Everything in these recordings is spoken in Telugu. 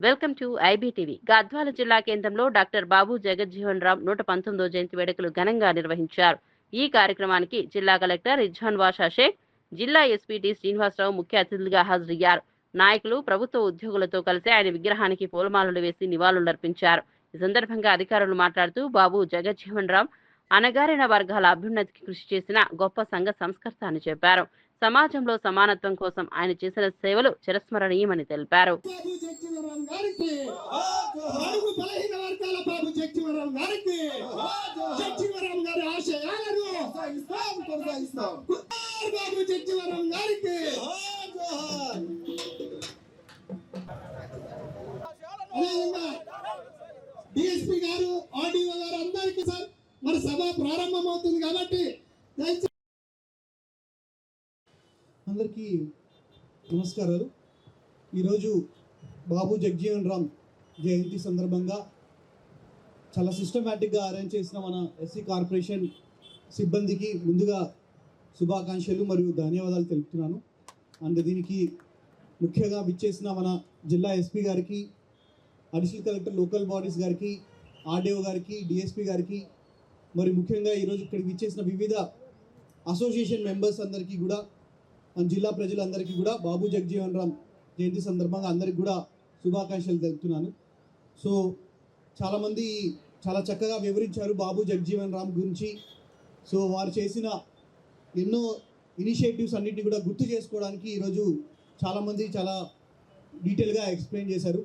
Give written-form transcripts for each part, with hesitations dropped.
Welcome to IBTV. గద్వాల జిల్లా కేంద్రంలో డాక్టర్ బాబు జగజ్జీవన్ రామ్ 119వ జయంతి వేడుకలు ఘనంగా నిర్వహించారు. ఈ కార్యక్రమానికి జిల్లా కలెక్టర్ ఇజ్హాన్ బాషా షేక్, జిల్లా ఎస్పీ టి శ్రీనివాసరావు ముఖ్య అతిథులుగా హాజరయ్యారు. నాయకులు, ప్రభుత్వ ఉద్యోగులతో కలిసి ఆయన విగ్రహానికి పూలమాలలు వేసి నివాళులర్పించారు. ఈ సందర్భంగా అధికారులు మాట్లాడుతూ బాబు జగజ్జీవన్ రామ్ అణగారిన వర్గాల అభ్యున్నతికి కృషి చేసిన గొప్ప సంఘ సంస్కర్త అని చెప్పారు. సమాజంలో సమానత్వం కోసం ఆయన చేసిన సేవలు చిరస్మరణీయమని తెలిపారు. డిఎస్పీ గారు, ఆర్డీఓ గారు అందరికీ సార్ మన సభ ప్రారంభమవుతుంది కాబట్టి అందరికీ నమస్కారాలు. ఈరోజు బాబు జగజ్జీవన్ రామ్ జయంతి సందర్భంగా చాలా సిస్టమేటిక్గా అరేంజ్ చేసిన మన ఎస్సీ కార్పొరేషన్ సిబ్బందికి ముందుగా శుభాకాంక్షలు మరియు ధన్యవాదాలు తెలుపుతున్నాను. అండ్ దీనికి ముఖ్యంగా విచ్చేసిన మన జిల్లా ఎస్పీ గారికి, అడిషనల్ కలెక్టర్ లోకల్ బాడీస్ గారికి, ఆర్డీఓ గారికి, డిఎస్పీ గారికి, మరి ముఖ్యంగా ఈరోజు ఇక్కడికి విచ్చేసిన వివిధ అసోసియేషన్ మెంబర్స్ అందరికీ కూడా, మన జిల్లా ప్రజలందరికీ కూడా బాబు జగజ్జీవన్ రామ్ జయంతి సందర్భంగా అందరికీ కూడా శుభాకాంక్షలు తెలుపుతున్నాను. సో చాలామంది చాలా చక్కగా వివరించారు బాబు జగజ్జీవన్ రామ్ గురించి. సో వారు చేసిన ఎన్నో ఇనిషియేటివ్స్ అన్నింటినీ కూడా గుర్తు చేసుకోవడానికి ఈరోజు చాలామంది చాలా డీటెయిల్గా ఎక్స్ప్లెయిన్ చేశారు.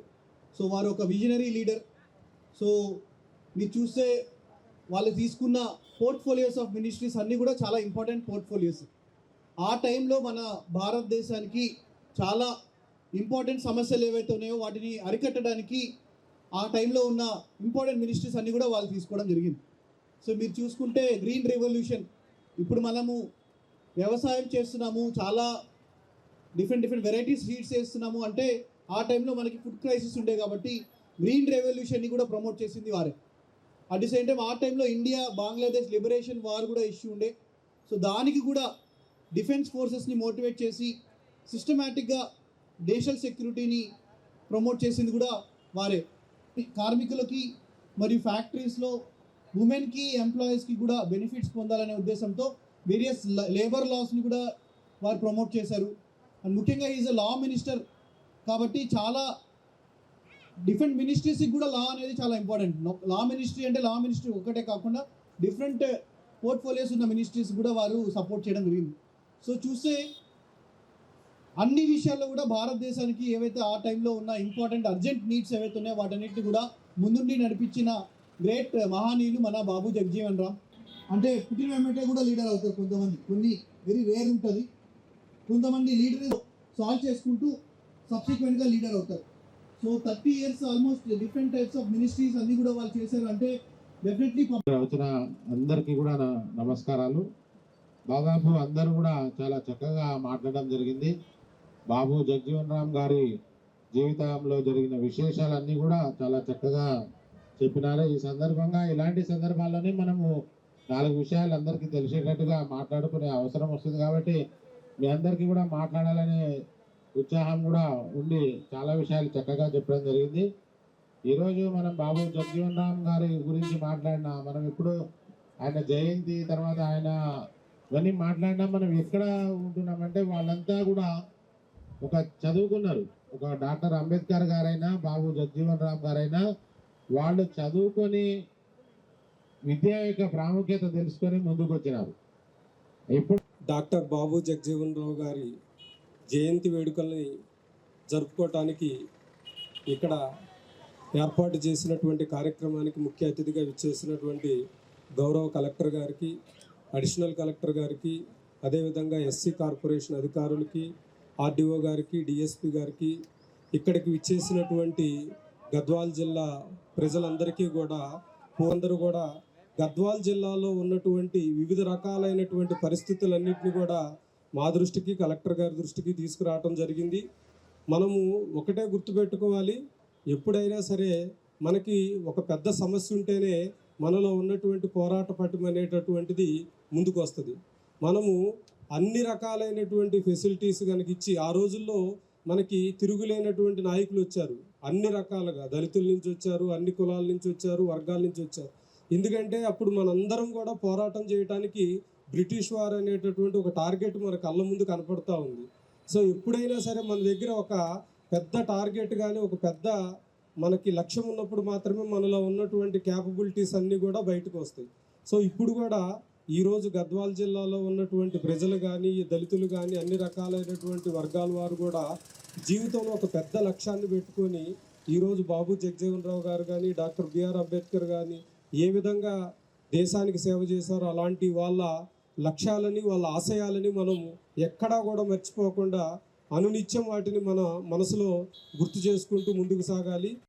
సో వారు ఒక విజనరీ లీడర్. సో మీరు చూస్తే వాళ్ళు తీసుకున్న పోర్ట్ఫోలియోస్ ఆఫ్ మినిస్ట్రీస్ అన్నీ కూడా చాలా ఇంపార్టెంట్ పోర్ట్ఫోలియోస్. ఆ టైంలో మన భారతదేశానికి చాలా ఇంపార్టెంట్ సమస్యలు ఏవైతే ఉన్నాయో వాటిని అరికట్టడానికి ఆ టైంలో ఉన్న ఇంపార్టెంట్ మినిస్ట్రీస్ అన్నీ కూడా వాళ్ళు తీసుకోవడం జరిగింది. సో మీరు చూసుకుంటే గ్రీన్ రెవల్యూషన్, ఇప్పుడు మనము వ్యవసాయం చేస్తున్నాము, చాలా డిఫరెంట్ వెరైటీస్ సీడ్స్ వేస్తున్నాము అంటే ఆ టైంలో మనకి ఫుడ్ క్రైసిస్ ఉండే కాబట్టి గ్రీన్ రెవల్యూషన్ని కూడా ప్రమోట్ చేసింది వారే. అట్ ది సేమ్ టైం ఆ టైంలో ఇండియా బంగ్లాదేశ్ లిబరేషన్ వార్ కూడా ఇష్యూ ఉండే. సో దానికి కూడా డిఫెన్స్ ఫోర్సెస్ని మోటివేట్ చేసి సిస్టమేటిక్గా నేషనల్ సెక్యూరిటీని ప్రమోట్ చేసింది కూడా వారే. కార్మికులకి మరియు ఫ్యాక్టరీస్లో ఉమెన్కి, ఎంప్లాయీస్కి కూడా బెనిఫిట్స్ పొందాలనే ఉద్దేశంతో వేరియస్ లేబర్ లాస్ని కూడా వారు ప్రమోట్ చేశారు. అండ్ ముఖ్యంగా ఈజ్ అ లా మినిస్టర్ కాబట్టి చాలా డిఫరెంట్ మినిస్ట్రీస్కి కూడా లా అనేది చాలా ఇంపార్టెంట్. లా మినిస్ట్రీ అంటే లా మినిస్ట్రీ ఒకటే కాకుండా డిఫరెంట్ పోర్ట్ఫోలియోస్ ఉన్న మినిస్ట్రీస్ కూడా వారు సపోర్ట్ చేయడం జరిగింది. సో చూస్తే అన్ని విషయాల్లో కూడా భారతదేశానికి ఏవైతే ఆ టైంలో ఉన్న ఇంపార్టెంట్ అర్జెంట్ నీడ్స్ ఏవైతే ఉన్నాయో వాటన్నిటిని కూడా ముందుండి నడిపించిన గ్రేట్ మహానీయులు మన బాబు జగజ్జీవన్ రామ్. అంటే పుట్టిన వెంబటే కూడా లీడర్ అవుతారు కొంతమంది, కొన్ని వెరీ రేర్ ఉంటుంది. కొంతమంది లీడర్ సాల్వ్ చేసుకుంటూ సబ్సిక్వెంట్గా లీడర్ అవుతారు. So 30 years almost different types of ministries అన్ని కూడా వాళ్ళు చేశారు. అంటే డెఫినెట్లీ వచ్చిన అందరికీ కూడా నమస్కారాలు. దాదాపు అందరూ కూడా చాలా చక్కగా మాట్లాడడం జరిగింది. బాబు జగజ్జీవన్ రామ్ గారి జీవితంలో జరిగిన విశేషాలన్నీ కూడా చాలా చక్కగా చెప్పినారు. ఈ సందర్భంగా ఇలాంటి సందర్భాల్లోనే మనము 4 విషయాలు అందరికీ తెలిసేటట్టుగా మాట్లాడుకునే అవసరం వస్తుంది కాబట్టి మీ అందరికీ కూడా మాట్లాడాలనే ఉత్సాహం కూడా ఉండి చాలా విషయాలు చక్కగా చెప్పడం జరిగింది. ఈరోజు మనం బాబు జగజ్జీవన్ రామ్ గారి గురించి మాట్లాడినా, మనం ఇప్పుడు ఆయన జయంతి తర్వాత ఆయన ఇవన్నీ మాట్లాడినా మనం ఎక్కడ ఉంటున్నామంటే వాళ్ళంతా కూడా ఒక చదువుకున్నారు. ఒక డాక్టర్ అంబేద్కర్ గారైనా, బాబు జగజ్జీవన్ రామ్ గారైనా వాళ్ళు చదువుకొని విద్య యొక్క ప్రాముఖ్యత తెలుసుకొని ముందుకు వచ్చినారు. ఇప్పుడు డాక్టర్ బాబు జగజ్జీవన్ రామ్ గారి జయంతి వేడుకల్ని జరుపుకోవటానికి ఇక్కడ ఏర్పాటు చేసినటువంటి కార్యక్రమానికి ముఖ్య అతిథిగా విచ్చేసినటువంటి గౌరవ కలెక్టర్ గారికి, అడిషనల్ కలెక్టర్ గారికి, అదేవిధంగా ఎస్సీ కార్పొరేషన్ అధికారులకి, ఆర్డీఓ గారికి, డిఎస్పీ గారికి, ఇక్కడికి విచ్చేసినటువంటి గద్వాల్ జిల్లా ప్రజలందరికీ కూడా అందరూ కూడా గద్వాల్ జిల్లాలో ఉన్నటువంటి వివిధ రకాలైనటువంటి పరిస్థితులన్నింటినీ కూడా మా దృష్టికి, కలెక్టర్ గారి దృష్టికి తీసుకురావటం జరిగింది. మనము ఒకటే గుర్తుపెట్టుకోవాలి, ఎప్పుడైనా సరే మనకి ఒక పెద్ద సమస్య ఉంటేనే మనలో ఉన్నటువంటి పోరాట పటిమ అనేటటువంటిది ముందుకు వస్తుంది. మనము అన్ని రకాలైనటువంటి ఫెసిలిటీస్ కనుక ఇచ్చి, ఆ రోజుల్లో మనకి తిరుగులేనటువంటి నాయకులు వచ్చారు. అన్ని రకాలుగా దళితుల నుంచి వచ్చారు, అన్ని కులాల నుంచి వచ్చారు, వర్గాల నుంచి వచ్చారు. ఎందుకంటే అప్పుడు మనందరం కూడా పోరాటం చేయడానికి బ్రిటిష్ వారు అనేటటువంటి ఒక టార్గెట్ మన కళ్ళ ముందు కనపడతా ఉంది. సో ఎప్పుడైనా సరే మన దగ్గర ఒక పెద్ద టార్గెట్ కానీ ఒక పెద్ద మనకి లక్ష్యం ఉన్నప్పుడు మాత్రమే మనలో ఉన్నటువంటి క్యాపబిలిటీస్ అన్నీ కూడా బయటకు వస్తాయి. సో ఇప్పుడు కూడా ఈరోజు గద్వాల జిల్లాలో ఉన్నటువంటి ప్రజలు కానీ దళితులు కానీ అన్ని రకాలైనటువంటి వర్గాల వారు కూడా జీవితంలో ఒక పెద్ద లక్ష్యాన్ని పెట్టుకొని ఈరోజు బాబు జగజీవన్ రావు గారు కానీ డాక్టర్ బిఆర్ అంబేద్కర్ కానీ ఏ విధంగా దేశానికి సేవ చేశారో అలాంటి వాళ్ళ లక్ష్యాలని వాళ్ళ ఆశయాలని మనం ఎక్కడా కూడా మర్చిపోకుండా అనునిత్యం వాటిని మన మనసులో గుర్తు చేసుకుంటూ ముందుకు సాగాలి.